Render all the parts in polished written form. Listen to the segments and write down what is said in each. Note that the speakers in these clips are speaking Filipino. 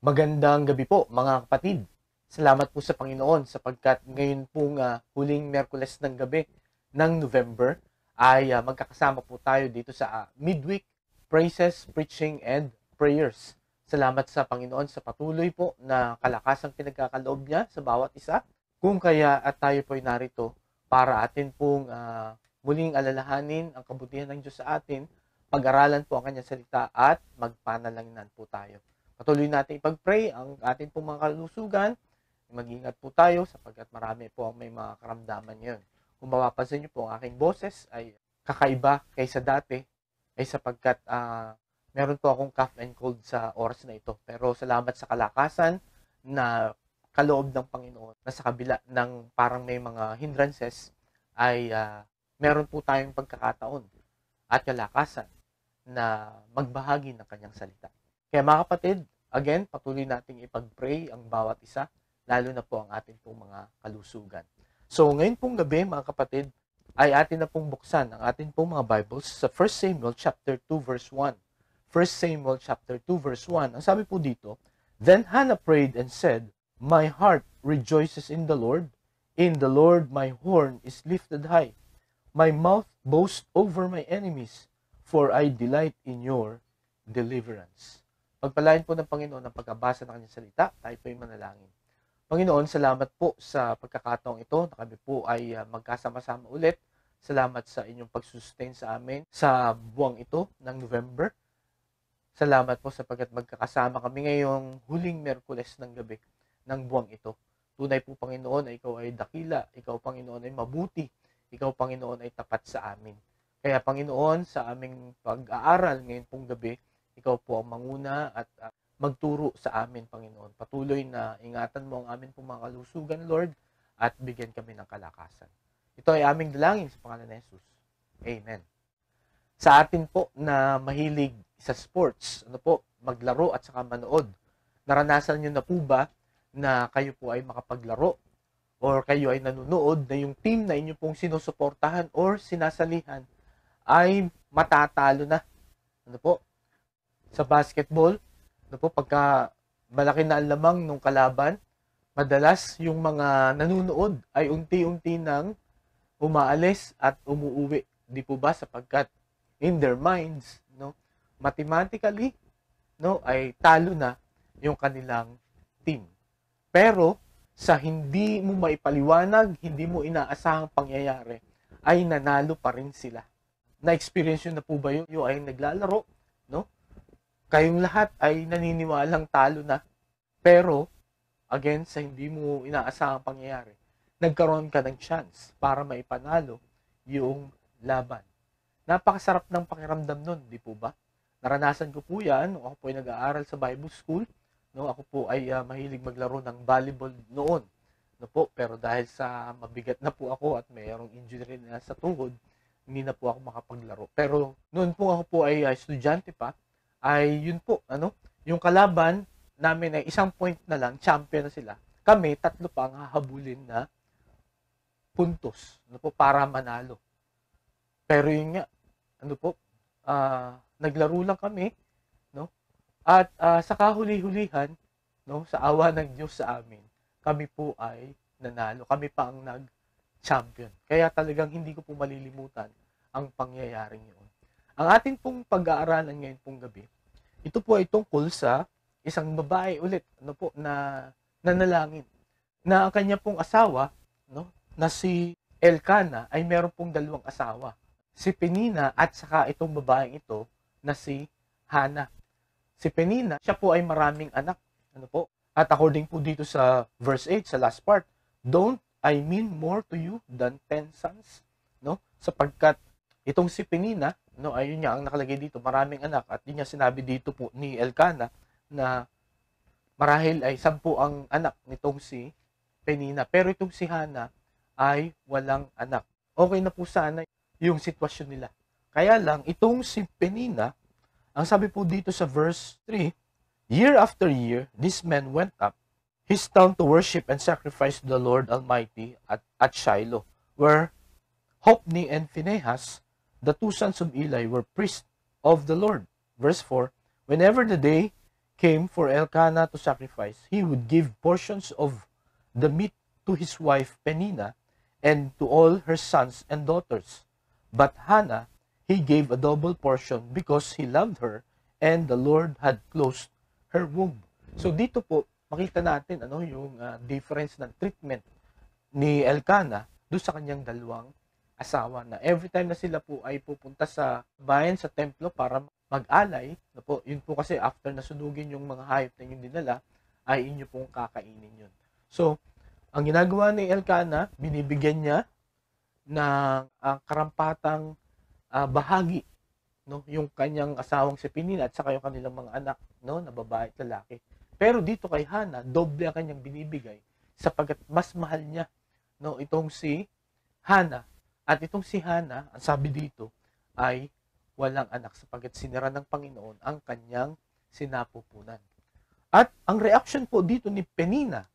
Magandang gabi po mga kapatid. Salamat po sa Panginoon sapagkat ngayon pong huling Miyerkules ng gabi ng November ay magkakasama po tayo dito sa midweek praises, preaching, and prayers. Salamat sa Panginoon sa patuloy po na kalakasang pinagkakaloob niya sa bawat isa. Kung kaya at tayo po ay narito para atin pong muling alalahanin ang kabutihan ng Diyos sa atin, pag-aralan po ang kanyang salita at magpanalanginan po tayo. Patuloy natin ipag-pray ang ating pong mga kalusugan. Mag-ingat po tayo sapagkat marami po ang may mga karamdaman ngayon. Kung mapapansin niyo po, ang aking boses ay kakaiba kaysa dati ay sapagkat meron po akong cough and cold sa oras na ito. Pero salamat sa kalakasan na kaloob ng Panginoon na sa kabila ng parang may mga hindrances ay meron po tayong pagkakataon at kalakasan na magbahagi ng kanyang salita. Kaya mga kapatid, again, patuloy nating ipag-pray ang bawat isa, lalo na po ang ating pong mga kalusugan. So ngayon pong gabi mga kapatid, ay atin na pong buksan ang ating pong mga Bibles sa 1 Samuel chapter 2 verse 1. 1 Samuel chapter 2 verse 1. Ang sabi po dito, Then Hannah prayed and said, My heart rejoices in the Lord my horn is lifted high. My mouth boasts over my enemies, for I delight in your deliverance. Pagpalain po ng Panginoon ang pagkabasa ng kanyang salita, tayo po ay manalangin. Panginoon, salamat po sa pagkakataong ito na kami po ay magkasama-sama ulit. Salamat sa inyong pagsustain sa amin sa buwang ito ng November. Salamat po sapagkat magkakasama kami ngayong huling Miyerkules ng gabi ng buwang ito. Tunay po, Panginoon, na ikaw ay dakila, ikaw, Panginoon, ay mabuti, ikaw, Panginoon, ay tapat sa amin. Kaya, Panginoon, sa aming pag-aaral ngayon pong gabi, ikaw po ang manguna at magturo sa amin, Panginoon. Patuloy na ingatan mo ang amin pong mga kalusugan, Lord, at bigyan kami ng kalakasan. Ito ay aming dalangin sa pangalan ni Jesus. Amen. Sa atin po na mahilig sa sports, maglaro at saka manood, naranasan nyo na po ba na kayo po ay makapaglaro or kayo ay nanonood na yung team na inyo pong sinusuportahan or sinasalihan ay matatalo na? Sa basketball, pagka malaki na ang lamang ng kalaban, madalas yung mga nanonood ay unti-unti nang umaalis at umuuwi. Di po ba? Sapagkat in their minds, mathematically, ay talo na yung kanilang team. Pero sa hindi mo maipaliwanag, hindi mo inaasahang pangyayari, ay nanalo pa rin sila. Na-experience yun na po ba yun? Yung ay naglalaro, kayong lahat ay naniniwalang talo na. Pero, again, sa hindi mo inaasahang pangyayari, nagkaroon ka ng chance para maipanalo yung laban. Napakasarap ng pakiramdam nun, di po ba? Naranasan ko po yan nung ako po ay nag-aaral sa Bible School. Ako po ay mahilig maglaro ng volleyball noon. Pero dahil sa mabigat na po ako at mayroong injury na sa tuhod, hindi na po ako makapaglaro. Pero noon po ako po ay estudyante pa, ay yun po, yung kalaban namin ay 1 point na lang, champion na sila. Kami, 3 pa ang hahabulin na puntos, para manalo. Pero yun nga, naglaro lang kami, at sa kahuli-hulihan, sa awa ng Diyos sa amin, kami po ay nanalo. Kami pa ang nag-champion. Kaya talagang hindi ko po malilimutan ang pangyayaring yun. Ang ating pong pag-aaralan ngayon pong gabi, ito po ay tungkol sa isang babae ulit, na nanalangin. Na ang kanya pong asawa, na si Elkanah, ay meron pong 2 asawa. Si Penina at saka itong babaeng ito na si Hannah. Si Penina, siya po ay maraming anak. At according po dito sa verse 8, sa last part, Don't I mean more to you than 10 sons? Sapagkat itong si Penina, ayun niya ang nakalagay dito, maraming anak. At yun niya sinabi dito po ni Elkanah na marahil ay 10 ang anak nitong si Penina. Pero itong si Hannah ay walang anak. Okay na po sana yung sitwasyon nila. Kaya lang, itong si Penina, ang sabi po dito sa verse 3, Year after year, this man went up his town to worship and sacrifice to the Lord Almighty at Shiloh, where Hophni and Phinehas, the 2 sons of Eli, were priests of the Lord. Verse 4, Whenever the day came for Elkanah to sacrifice, he would give portions of the meat to his wife Penina and to all her sons and daughters. But Hannah, he gave a double portion because he loved her and the Lord had closed her womb. So dito po, makita natin yung difference ng treatment ni Elkanah doon sa kanyang dalawang asawa, na every time na sila po ay pupunta sa bayan, sa templo para mag-alay, yun po kasi after na sunugin yung mga hayop na yung dinala, ay inyo pong kakainin yun. So, ang ginagawa ni Elkanah, binibigyan niya ng karampatang bahagi, yung kanyang asawang si Penina at saka yung kanilang mga anak, na babae at lalaki. Pero dito kay Hannah, doble ang kanyang binibigay sapagkat mas mahal niya itong si Hannah. At itong si Hannah, ang sabi dito, ay walang anak sapagkat sinira ng Panginoon ang kanyang sinapupunan. At ang reaction po dito ni Penina,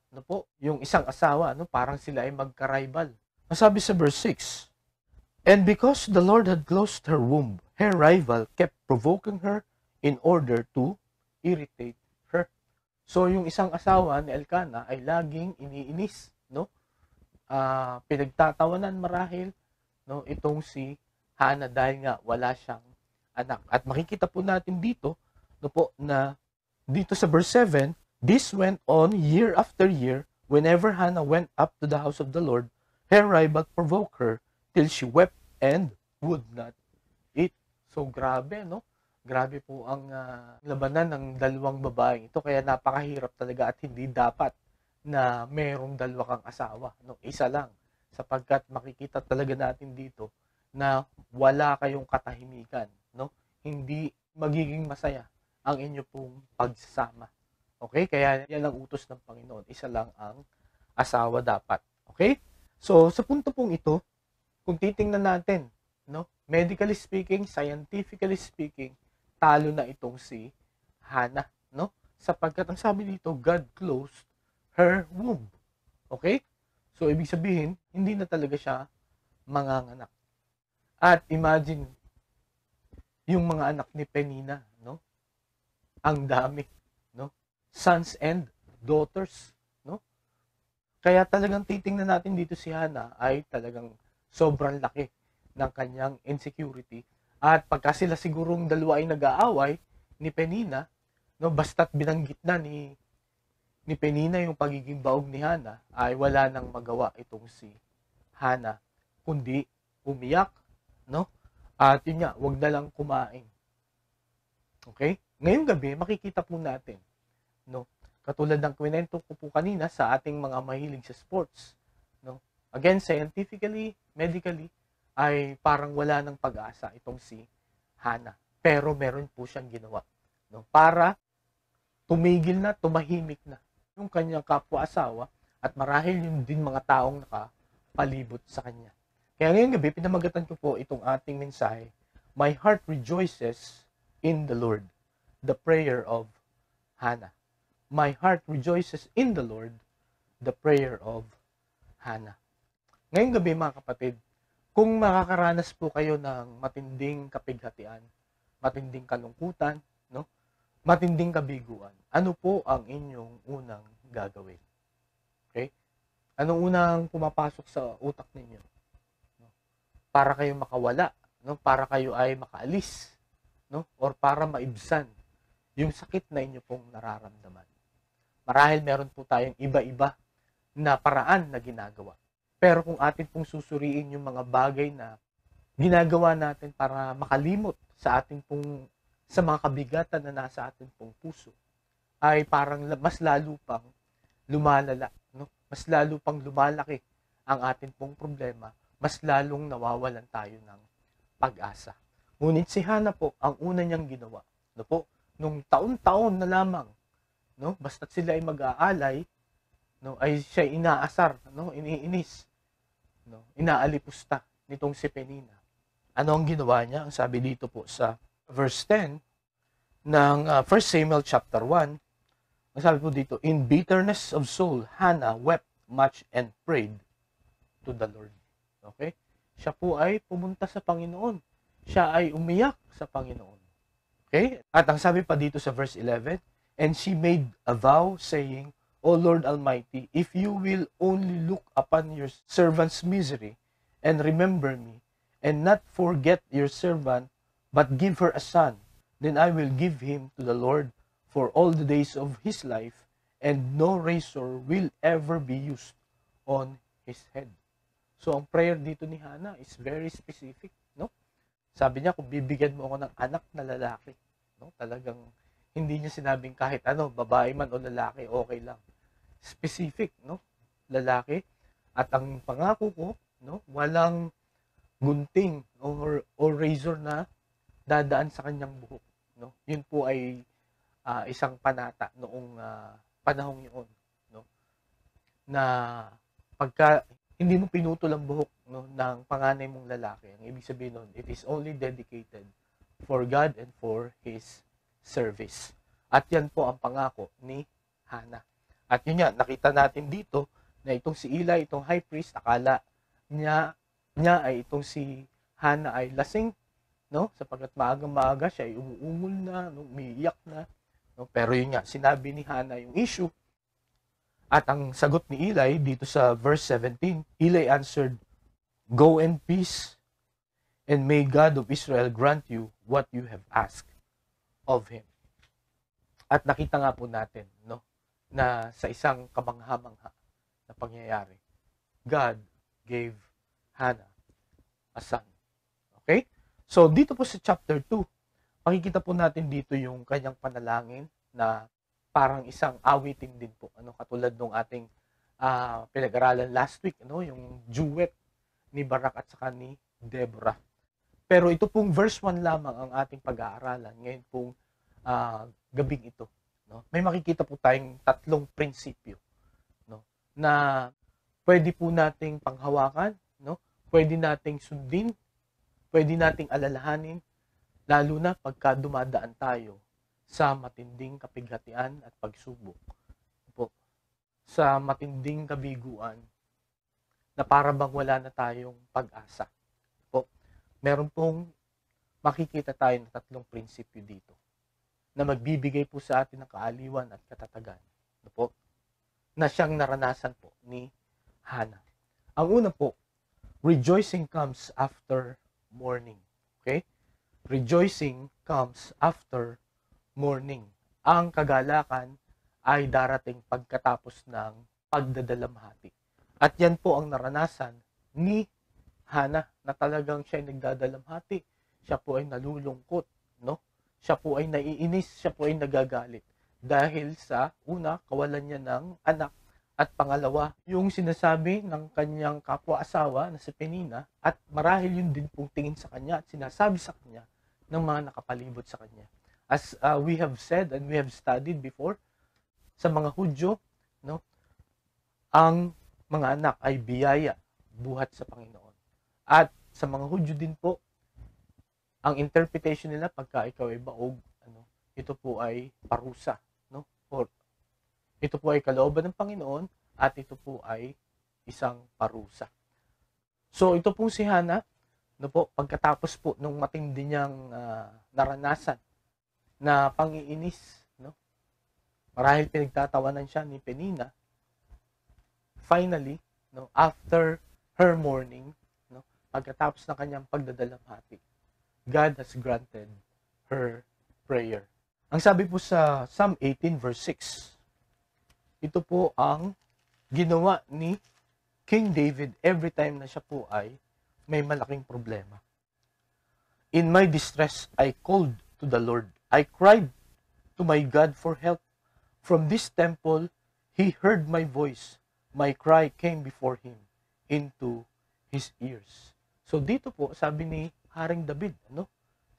yung isang asawa, parang sila ay magka-rival. Ang sabi sa verse 6, "And because the Lord had closed her womb, her rival kept provoking her in order to irritate her." So yung isang asawa ni Elkanah ay laging iniinis, pinagtatawanan marahil, itong si Hannah dahil nga wala siyang anak. At makikita po natin dito, na dito sa verse 7, "This went on year after year. Whenever Hannah went up to the house of the Lord, her rival provoked her till she wept and would not eat." So grabe, Grabe po ang labanan ng dalawang babaeng ito. Kaya napakahirap talaga at hindi dapat na merong dalawa kang asawa. Isa lang. Sapagkat makikita talaga natin dito na wala kayong katahimikan. Hindi magiging masaya ang inyo pong pagsasama. Okay? Kaya yan ang utos ng Panginoon. Isa lang ang asawa dapat. Okay? So, sa punto pong ito, kung titingnan natin, medically speaking, scientifically speaking, talo na itong si Hannah, sapagkat ang sabi dito, God closed her womb. Okay? So, ibig sabihin, hindi na talaga siya manganganak. At imagine, yung mga anak ni Penina, ang dami, sons and daughters, Kaya talagang titingnan natin dito si Hannah ay talagang sobrang laki ng kanyang insecurity. At pagka sila sigurong dalawa ay nag-aaway ni Penina, basta't binanggit na ni Penina yung pagiging baog ni Hannah, ay wala nang magawa itong si Hannah, kundi umiyak, At yun nga, wag na lang kumain. Okay? Ngayong gabi, makikita po natin, katulad ng kwento ko po kanina sa ating mga mahilig sa sports, Again, scientifically, medically, ay parang wala ng pag-asa itong si Hannah. Pero meron po siyang ginawa, para tumigil na, tumahimik na yung kanyang kapwa-asawa at marahil yung din mga taong nakapalibot sa kanya. Kaya ngayong gabi, pinamagatan ko po itong ating mensahe, "My heart rejoices in the Lord." The prayer of Hannah. My heart rejoices in the Lord. The prayer of Hannah. Ngayong gabi mga kapatid, kung makakaranas po kayo ng matinding kapighatian, matinding kalungkutan, matinding kabiguan, ano po ang inyong unang gagawin? Okay? Anong unang pumapasok sa utak ninyo? Para kayo makawala, para kayo ay makaalis, or para maibsan yung sakit na inyo pong nararamdaman. Marahil meron po tayong iba-iba na paraan na ginagawa. Pero kung atin pong susuriin yung mga bagay na ginagawa natin para makalimot sa sa mga kabigatan na nasa atin pong puso, ay parang mas lalo pang lumalala, Mas lalo pang lumalaki ang atin pong problema, mas lalong nawawalan tayo ng pag-asa. Ngunit si Hannah po, ang una niyang ginawa, nung taon-taon na lamang, basta't sila ay mag-aalay, ay siya inaasar, iniinis, inaalipusta nitong si Penina. Ano ang ginawa niya? Ang sabi dito po sa verse 10 ng 1 Samuel chapter 1, ang sabi po dito, "In bitterness of soul, Hannah wept much and prayed to the Lord." Okay? Siya po ay pumunta sa Panginoon. Siya ay umiyak sa Panginoon. Okay? At ang sabi pa dito sa verse 11, And she made a vow, saying, O Lord Almighty, if you will only look upon your servant's misery, and remember me, and not forget your servant, but give her a son, then I will give him to the Lord for all the days of his life, and no razor will ever be used on his head. So, ang prayer dito ni Hannah is very specific, no? Sabi niya, kung bibigyan mo ako ng anak na lalaki, no? Talagang hindi niya sinabing kahit ano, babae man o lalaki, okay lang. Specific, no? Lalaki. At ang pangako ko, no? Walang gunting or razor na dadaan sa kanyang buhok, no? Yun po ay isang panata noong panahong yun, no? Na pagka hindi mo pinutol ang buhok, no, ng panganay mong lalaki, ang ibig sabihin nun, it is only dedicated for God and for His service. At yan po ang pangako ni Hannah. At yun nga, nakita natin dito na itong si Eli, itong high priest, akala niya ay itong si Hannah ay lasing, no? Sapagkat maaga siya ay umuungol na, no? Umiiyak na, no? Pero yun nga, sinabi ni Hannah yung issue. At ang sagot ni Eli dito sa verse 17, Eli answered, Go in peace, and may God of Israel grant you what you have asked of Him. At nakita nga po natin, no, na sa isang kamangha-mangha na pangyayari, God gave Hannah a son. Okay? So, dito po sa chapter 2, makikita po natin dito yung kanyang panalangin na parang isang awitin din po, ano, katulad nung ating pinag-aralan last week, ano, yung duet ni Barak at saka ni Deborah. Pero ito pong verse 1 lamang ang ating pag-aaralan ngayon pong gabing ito, no? May makikita po tayong tatlong prinsipyo, no, na pwede po nating panghawakan, no? Pwede nating sundin, pwede nating alalahanin, lalo na pagka dumadaan tayo sa matinding kapighatian at pagsubok. Po, sa matinding kabiguan na para bang wala na tayong pag-asa. Po, meron pong makikita tayo ng tatlong prinsipyo dito na magbibigay po sa atin ng kaaliwan at katatagan. Po, na siyang naranasan po ni Hannah. Ang una po, rejoicing comes after mourning. Okay? Rejoicing comes after morning. Ang kagalakan ay darating pagkatapos ng pagdadalamhati. At yan po ang naranasan ni Hannah na talagang siya ay nagdadalamhati. Siya po ay nalulungkot, no? Siya po ay naiinis, siya po ay nagagalit. Dahil sa una, kawalan niya ng anak. At pangalawa, yung sinasabi ng kanyang kapwa-asawa na si Penina at marahil yun din pong tingin sa kanya at sinasabi sa kanya ng mga nakapalibot sa kanya. As we have said and we have studied before, sa mga Hudyo, no, ang mga anak ay biyaya buhat sa Panginoon. At sa mga Hudyo din po, ang interpretation nila pagka ikaw ay baog, ano, ito po ay parusa, no? Or ito po ay kalooban ng Panginoon at ito po ay isang parusa. So ito pong si Hannah, no po, pagkatapos po nung matindi niyang naranasan na pangiinis, no? Marahil pinagtatawanan siya ni Penina. Finally, no, after her mourning, no, pagkatapos ng kanyang pagdadalamhati, God has granted her prayer. Ang sabi po sa Psalm 18 verse 6, ito po ang ginawa ni King David every time na siya po ay may malaking problema. In my distress, I called to the Lord. I cried to my God for help. From this temple, He heard my voice. My cry came before Him into His ears. So dito po, sabi ni Haring David, ano,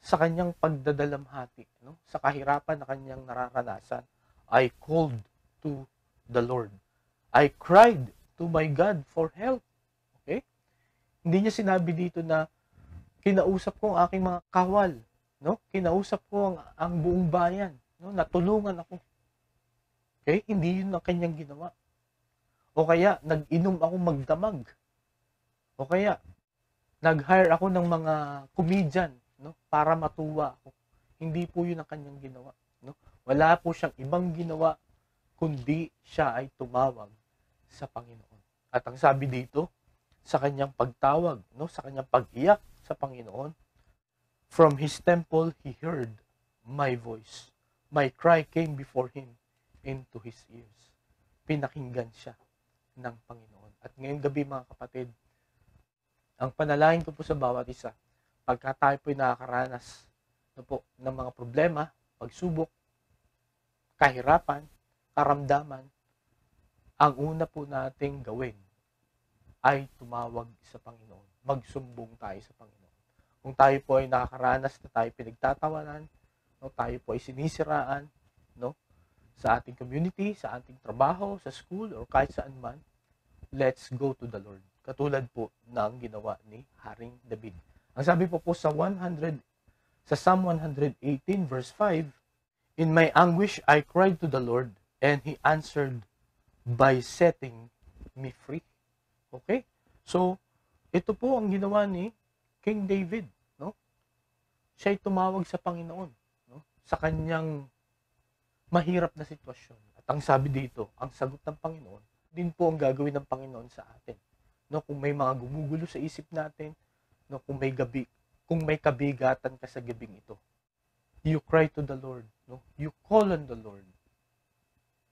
sa kanyang pagdadalamhati, ano, sa kahirapan na kanyang nararanasan, I called to the Lord. I cried to my God for help. Okay? Hindi niya sinabi dito na kinausap ko ang aking mga kawal, no? Kinausap ko ang buong bayan, no? Natulungan ako. Okay? Hindi yun ang kanyang ginawa. O kaya, nag-inom ako magdamag. O kaya, nag-hire ako ng mga comedian, no? Para matuwa ako. Hindi po yun ang kanyang ginawa, no? Wala po siyang ibang ginawa, kundi siya ay tumawag sa Panginoon. At ang sabi dito, sa kanyang pagtawag, no, sa kanyang pag-iyak sa Panginoon, from his temple he heard my voice. My cry came before him into his ears. Pinakinggan siya ng Panginoon. At ngayong gabi mga kapatid, ang panalangin ko po sa bawat isa, pagka tayo po'y nakakaranas ng mga problema, pagsubok, kahirapan, karamdaman, ang una po nating gawin ay tumawag sa Panginoon. Magsumbong tayo sa Panginoon. Kung tayo po ay nakakaranas na tayo pinagtatawanan, no, tayo po ay sinisiraan, no, sa ating community, sa ating trabaho, sa school, or kahit saan man, let's go to the Lord. Katulad po ng ginawa ni Haring David. Ang sabi po sa Psalm 118 verse 5, in my anguish I cried to the Lord, and He answered by setting me free. Okay? So, ito po ang ginawa ni King David, no? Siya ay tumawag sa Panginoon, no? Sa kanyang mahirap na sitwasyon. At ang sabi dito, ang sagot ng Panginoon, din po ang gagawin ng Panginoon sa atin. No, kung may mga gumugulo sa isip natin, no, kung may kabigatan ka sa gabing ito, you cry to the Lord, no? You call on the Lord,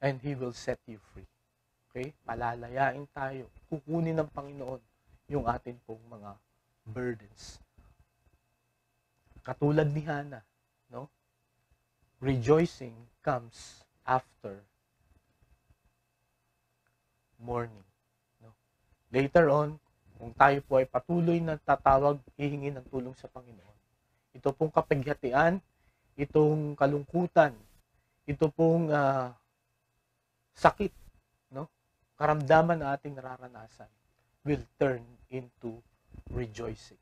and He will set you free. Okay? Palalayain tayo. Kukunin ng Panginoon yung atin pong mga burdens. Katulad ni Hannah, no? Rejoicing comes after mourning. No? Later on, kung tayo po ay patuloy na tatawag, hihingi ng tulong sa Panginoon. Ito pong kapighatian, itong kalungkutan, ito pong sakit, no? Karamdaman na ating nararanasan will turn into rejoicing.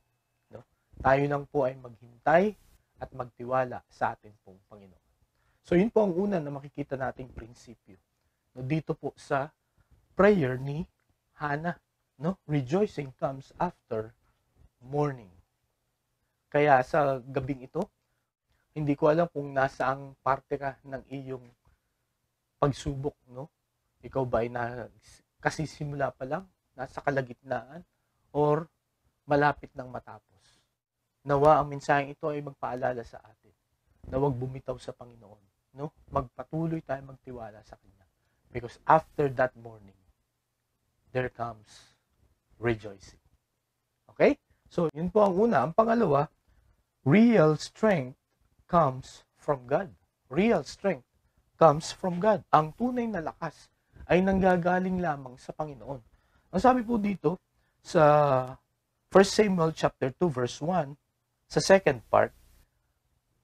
No? Tayo lang po ay maghintay at magtiwala sa ating pong Panginoon. So yun po ang una na makikita nating prinsipyo. No? Dito po sa prayer ni Hannah. No? Rejoicing comes after mourning. Kaya sa gabing ito, hindi ko alam kung nasaang parte ka ng iyong pagsubok, no? Ikaw ba ay kasisimula pa lang, nasa kalagitnaan, or malapit nang matapos? Nawa ang mensaheng ito ay magpaalala sa atin na huwag bumitaw sa Panginoon, no? Magpatuloy tayo magtiwala sa Kanya. Because after that morning, there comes rejoicing. Okay? So, yun po ang una. Ang pangalawa, real strength comes from God. Real strength comes from God. Ang tunay na lakas ay nanggagaling lamang sa Panginoon. Ang sabi po dito sa 1 Samuel chapter 2 verse 1, sa second part,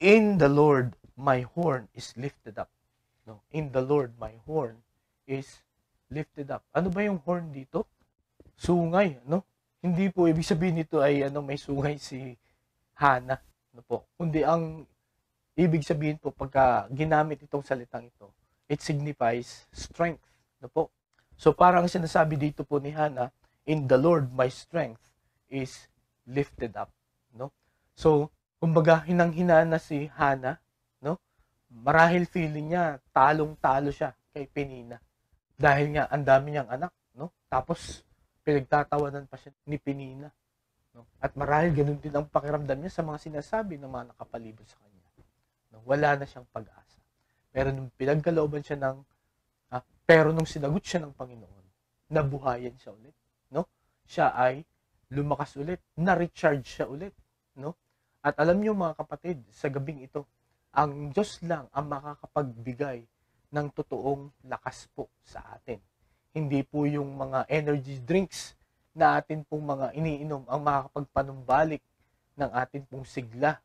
in the Lord my horn is lifted up. No, in the Lord my horn is lifted up. Ano ba yung horn dito? Sungay, no? Hindi po ibig sabihin nito ay may sungay si Hannah, no po. Kundi ang ibig sabihin po pagka ginamit itong salitang ito, it signifies strength, no po. So parang sinasabi dito po ni Hannah, in the Lord my strength is lifted up, no? So, kumbaga hinang-hina na si Hannah, no? Marahil feeling niya talong-talo siya kay Penina. Dahil nga ang dami niyang anak, no? Tapos pinagtatawanan pa siya ni Penina, no? At marahil ganun din ang pakiramdam niya sa mga sinasabi ng mga nakapalibot sa kanya. No? Wala na siyang pag-asa. Pero nung pinagkalooban siya pero nung sinagot siya ng Panginoon, nabuhayan siya ulit, no? Siya ay lumakas ulit, na-recharge siya ulit, no? At alam niyo mga kapatid, sa gabing ito, ang Diyos lang ang makakapagbigay ng totoong lakas po sa atin. Hindi po yung mga energy drinks na atin pong mga iniinom ang makakapagpanumbalik ng atin pong sigla,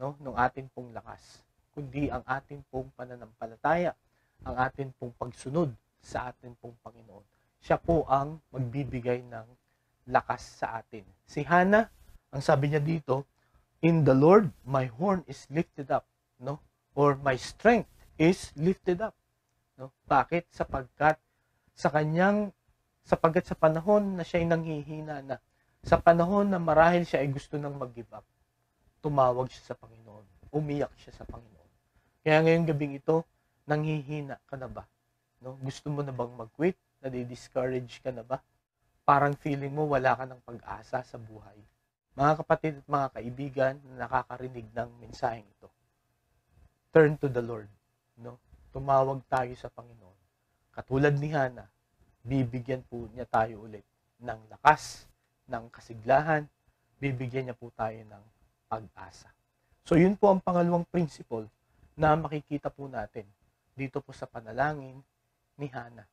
no, ng atin pong lakas, kundi ang atin pong pananampalataya, ang atin pong pagsunod sa atin pong Panginoon. Siya po ang magbibigay ng lakas sa atin. Si Hannah, ang sabi niya dito, in the Lord my horn is lifted up, no? Or my strength is lifted up. No? Bakit? Sapagkat sa panahon na siya ay nanghihina na, sa panahon na marahil siya ay gusto nang mag-give up, tumawag siya sa Panginoon, umiyak siya sa Panginoon. Kaya ngayong gabing ito, Nanghihina ka na ba? No? Gusto mo na bang mag-quit? Nadi-discourage ka na ba? Parang feeling mo wala ka ng pag-asa sa buhay. Mga kapatid at mga kaibigan na nakakarinig ng mensaheng ito, turn to the Lord. No? Tumawag tayo sa Panginoon. Katulad ni Hana, bibigyan po niya tayo ulit ng lakas, ng kasiglahan, bibigyan niya po tayo ng pag-asa. So yun po ang pangalawang principle na makikita po natin dito po sa panalangin ni Hana.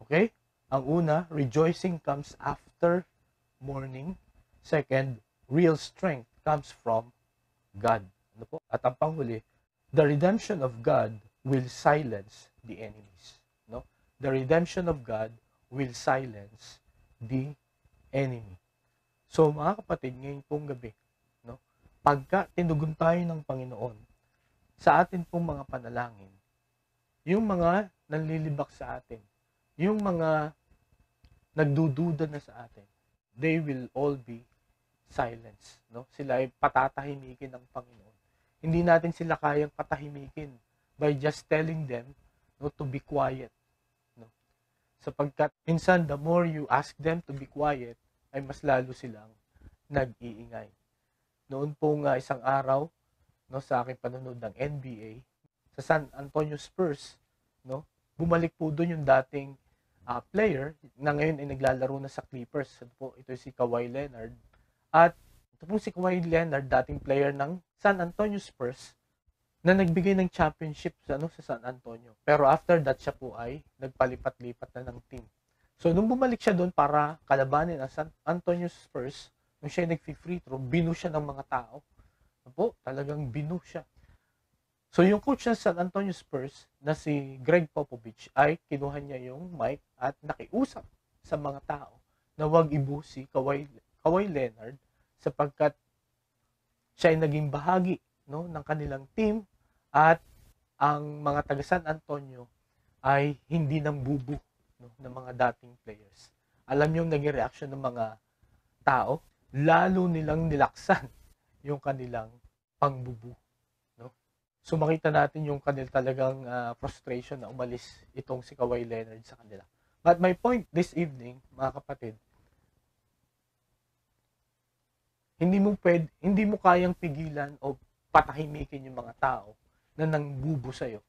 Okay? Ang una, rejoicing comes after mourning. Second, real strength comes from God. Ano po? At ang panghuli, the redemption of God will silence the enemies. No? The redemption of God will silence the enemy. So mga kapatid, ngayon pong gabi, no? Pagka tinugon tayo ng Panginoon sa atin pong mga panalangin, yung mga nanlilibak sa atin, yung mga nagdududa na sa atin, they will all be silenced. No? Sila ay patatahimikin ng Panginoon. Hindi natin sila kayang patahimikin by just telling them, no, to be quiet. No? Sapagkat minsan, the more you ask them to be quiet, ay mas lalo silang nag-iingay. Noon pong isang araw, no, sa aking panonood ng NBA, sa San Antonio Spurs, no, bumalik po doon yung dating player na ngayon ay naglalaro na sa Clippers. Ito si Kawhi Leonard. At ito pong si Kawhi Leonard, dating player ng San Antonio Spurs, na nagbigay ng championship sa San Antonio. Pero after that, siya po ay nagpalipat-lipat na ng team. So, nung bumalik siya doon para kalabanin ang San Antonio Spurs, nung siya ay nag-free throw, binu siya ng mga tao. Talagang binu siya. So, yung coach ng San Antonio Spurs na si Greg Popovich ay kinuha niya yung mic at nakiusap sa mga tao na huwag ibusi Kawhi Leonard sapagkat siya ay naging bahagi, no, ng kanilang team at ang mga taga San Antonio ay hindi nang bubu, no, ng mga dating players. Alam niyo yung naging reaction ng mga tao, lalo nilang nilaksan yung kanilang pangbubu. So makita natin yung kanil talagang frustration na umalis itong si Kawhi Leonard sa kanila. But my point this evening, mga kapatid, hindi mo kayang pigilan o patahimikin yung mga tao na nangbubo sa'yo.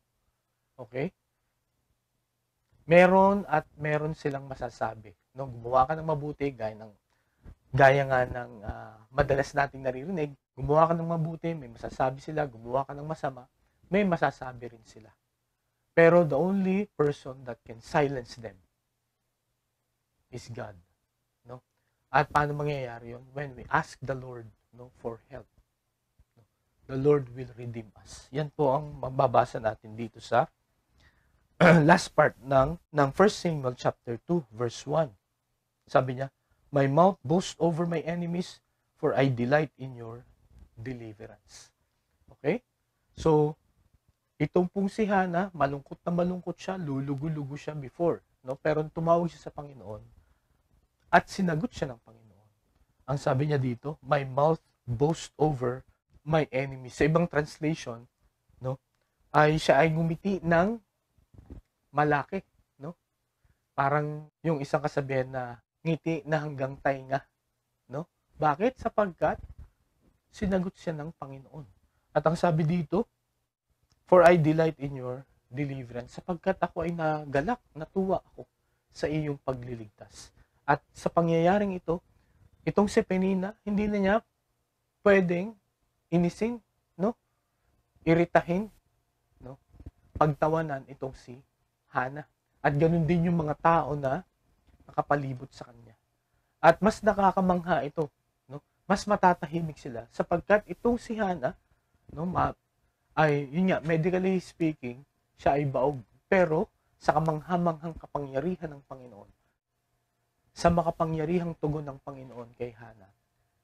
Okay? Meron silang masasabi. No, gumawa ka ng mabuti, gaya nga ng madalas nating naririnig, gumawa ka ng mabuti, may masasabi sila, gumawa ka ng masama, may masasabi rin sila. Pero the only person that can silence them is God. No? At paano mangyayari yun? When we ask the Lord, no, for help. No? The Lord will redeem us. Yan po ang mababasa natin dito sa last part ng 1 Samuel chapter 2, verse 1. Sabi niya, my mouth boasts over my enemies, for I delight in your deliverance. Okay? So, itong pong si Hana, malungkot na malungkot siya, lulugo-lugo siya before. No? Pero tumawag siya sa Panginoon at sinagot siya ng Panginoon. Ang sabi niya dito, my mouth boasts over my enemies. Sa ibang translation, no, siya ay ngumiti ng malaki. No? Parang yung isang kasabihan na ngiti na hanggang tainga. No? Bakit? Sapagkat sinagot siya ng Panginoon. At ang sabi dito, for I delight in your deliverance, sapagkat ako ay nagalak, natuwa ako sa iyong pagliligtas. At sa pangyayaring ito, itong si Penina, hindi na niya pwedeng inisin, no? Iritahin, no? Pagtawanan itong si Hana. At ganun din yung mga tao na nakapalibot sa kanya. At mas nakakamangha ito, no? Mas matatahimik sila sapagkat itong si Hana, no, yun nga, medically speaking, siya ay baog. Pero sa kamanghamanghang kapangyarihan ng Panginoon, sa makapangyarihang tugon ng Panginoon kay Hana,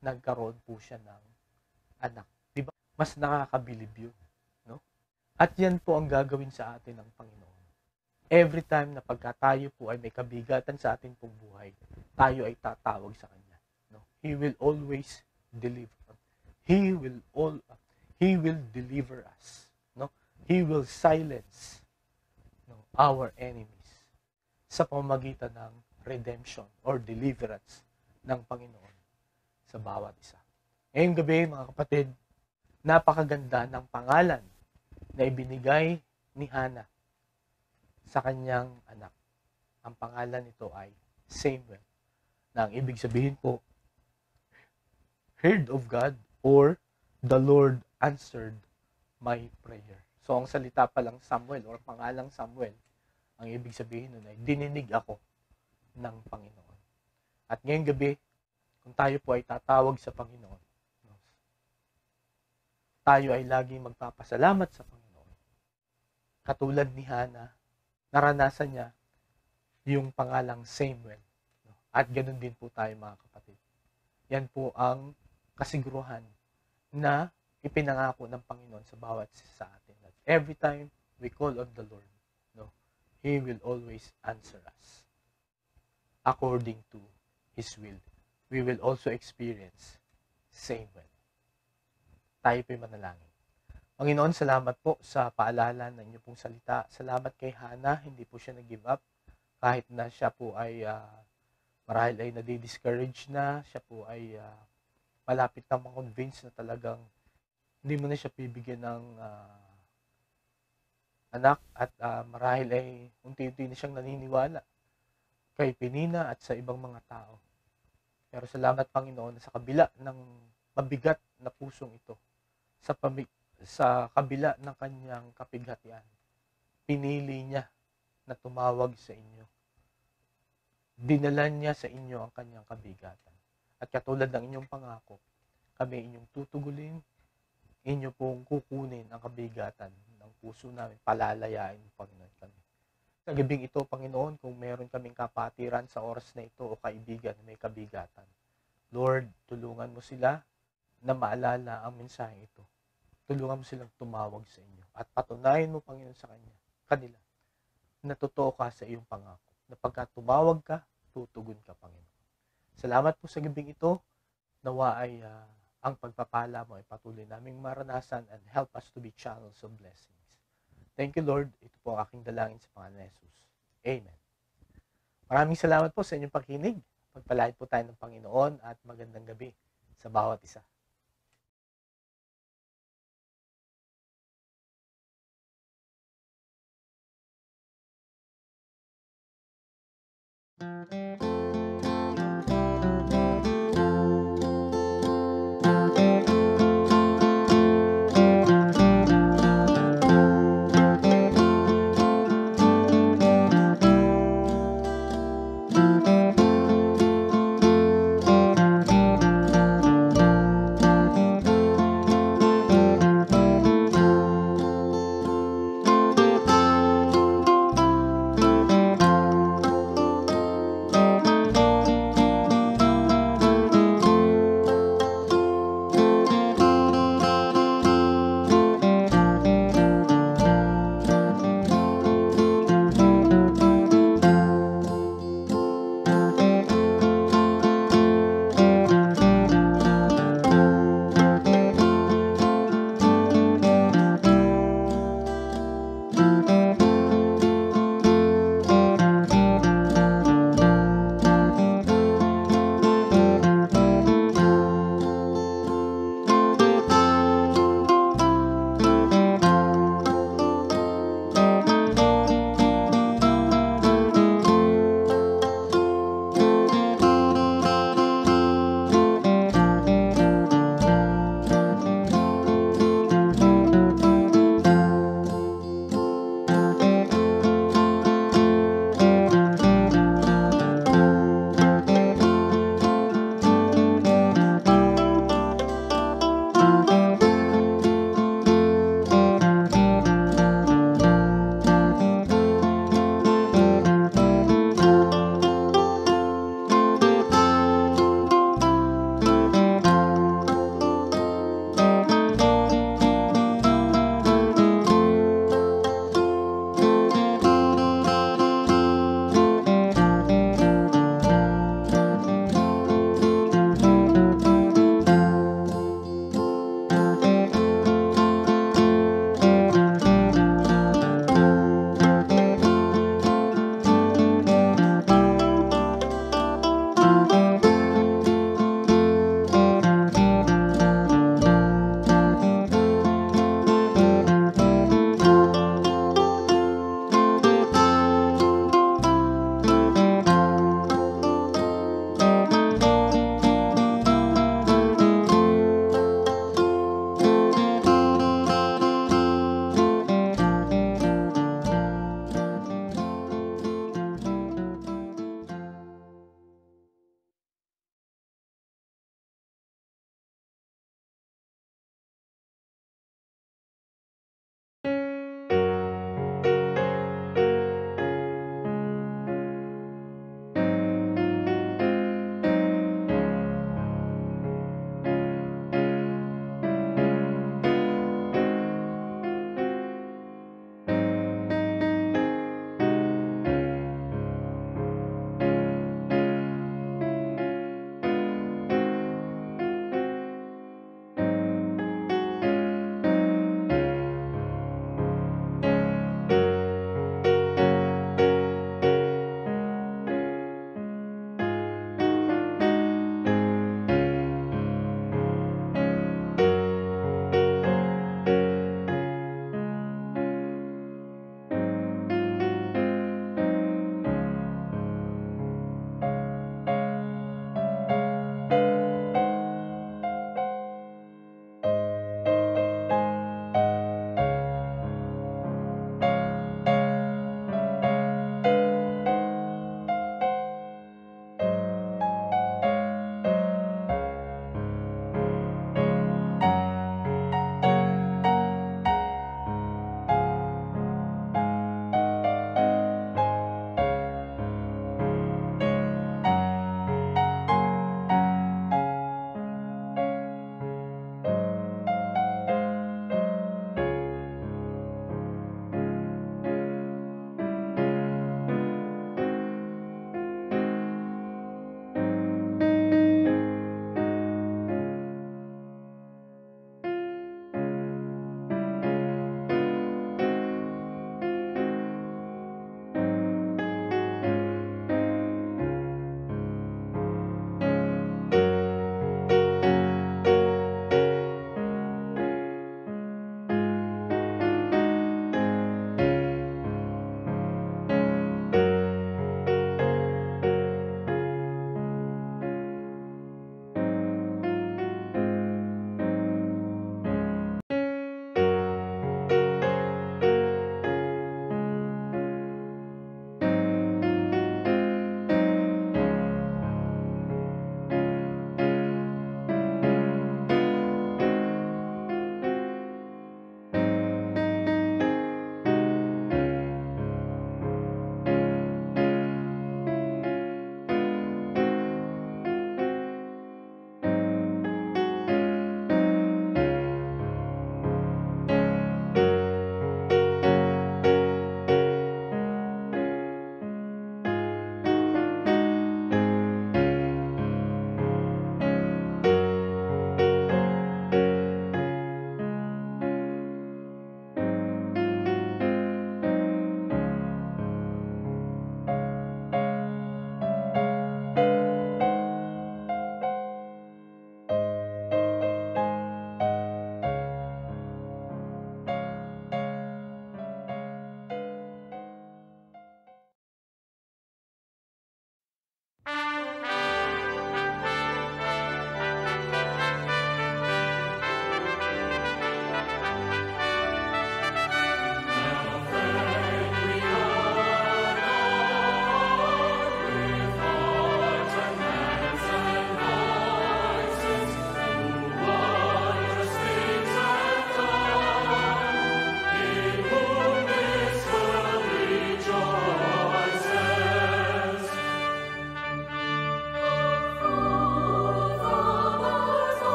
nagkaroon po siya ng anak. Diba? Mas nakakabilib yun. No? At yan po ang gagawin sa atin ng Panginoon. Every time na pagka tayo po ay may kabigatan sa ating pong buhay, tayo ay tatawag sa Kanya. No? He will always deliver. He will deliver us. No? He will silence our enemies sa pamamagitan ng redemption or deliverance ng Panginoon sa bawat isa. Ngayong gabi, mga kapatid, napakaganda ng pangalan na ibinigay ni Hannah sa kanyang anak. Ang pangalan nito ay Samuel, na ang ibig sabihin po, heard of God or the Lord answered my prayer. So, ang salita palang Samuel or pangalang Samuel, ang ibig sabihin nun ay dininig ako ng Panginoon. At ngayong gabi, kung tayo po ay tatawag sa Panginoon, tayo ay laging magpapasalamat sa Panginoon. Katulad ni Hannah, naranasan niya yung pangalang Samuel. At ganun din po tayo, mga kapatid. Yan po ang kasiguruhan na ipinangako ng Panginoon sa bawat isa sa atin. That every time we call on the Lord, He will always answer us according to His will. We will also experience Samuel. Tayo po'y manalangin. Panginoon, salamat po sa paalala ng inyong pong salita. Salamat kay Hannah, hindi po siya nag-give up. Kahit na siya po ay marahil ay nadi-discourage na, siya po ay malapit na ma-convince na talagang hindi mo na siya bibigyan ng anak at marahil ay unti-unti na siyang naniniwala kay Penina at sa ibang mga tao. Pero salamat, Panginoon, na sa kabila ng mabigat na pusong ito, sa kabila ng kanyang kapighatian, pinili niya na tumawag sa inyo. Dinalan niya sa inyo ang kanyang kabigatan. At katulad ng inyong pangako, kami inyong tutugulin, inyo pong kukunin ang kabigatan ng puso namin, palalayain, Panginoon, kami. Sa gabing ito, Panginoon, kung meron kaming kapatiran sa oras na ito o kaibigan na may kabigatan, Lord, tulungan mo sila na maalala ang mensaheng ito. Tulungan mo silang tumawag sa inyo. At patunayan mo, Panginoon, sa kanila, na totoo ka sa iyong pangako. Na pagka tumawag ka, tutugon ka, Panginoon. Salamat po sa gabing ito. Nawa ay ang pagpapala mo ay patuloy naming maranasan and help us to be channels of blessings. Thank you, Lord. Ito po ang aking dalangin sa pangalan ni Jesus. Amen. Maraming salamat po sa inyong pakinig. Pagpalain po tayo ng Panginoon at magandang gabi sa bawat isa.